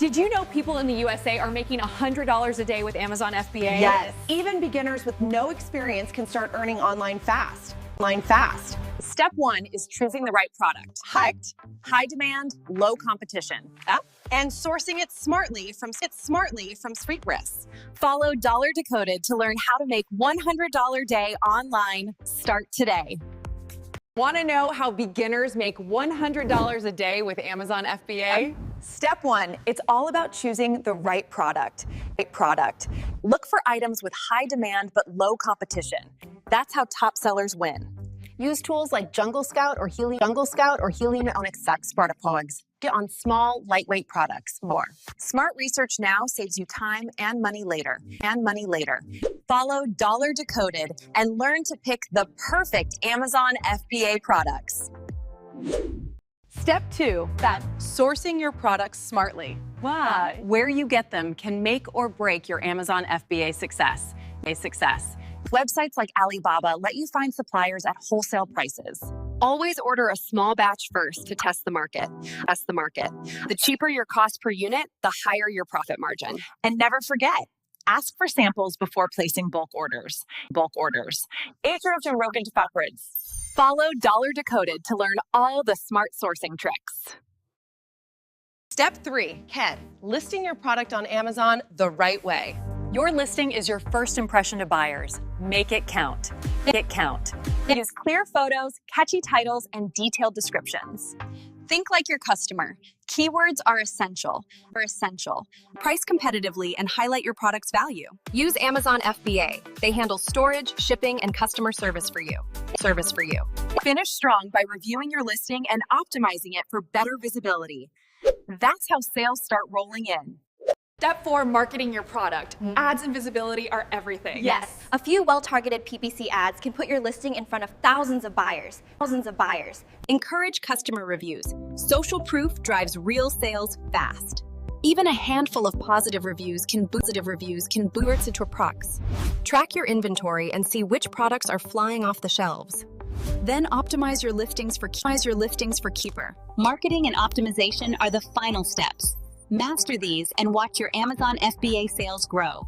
Did you know people in the USA are making $100 a day with Amazon FBA? Yes. Even beginners with no experience can start earning online fast. Step 1 is choosing the right product. High demand, low competition. And sourcing it smartly from street risks. Follow Decoded to learn how to make $100 day online. Start today. Want to know how beginners make $100 a day with Amazon FBA? Step 1, it's all about choosing the right product. Look for items with high demand but low competition. That's how top sellers win. Use tools like Jungle Scout or Helium on exact products on small, lightweight products. Smart research now saves you time and money later. Follow Decoded and learn to pick the perfect Amazon FBA products. Step 2, Sourcing your products smartly. wow. Where you get them can make or break your Amazon FBA success. Websites like Alibaba let you find suppliers at wholesale prices. Always order a small batch first to test the market. The cheaper your cost per unit, the higher your profit margin. And never forget, ask for samples before placing bulk orders. Follow Decoded to learn all the smart sourcing tricks. Step 3, listing your product on Amazon the right way. Your listing is your first impression to buyers. Make it count. Use clear photos, catchy titles, and detailed descriptions. Think like your customer. Keywords are essential. Price competitively and highlight your product's value. Use Amazon FBA. They handle storage, shipping, and customer service for you. Finish strong by reviewing your listing and optimizing it for better visibility. That's how sales start rolling in. Step 4, marketing your product. Ads and visibility are everything. Yes. A few well-targeted PPC ads can put your listing in front of thousands of buyers. Encourage customer reviews. Social proof drives real sales fast. Even a handful of positive reviews can boost into a procs. Track your inventory and see which products are flying off the shelves. Then optimize your listings for keeper. Marketing and optimization are the final steps. Master these and watch your Amazon FBA sales grow.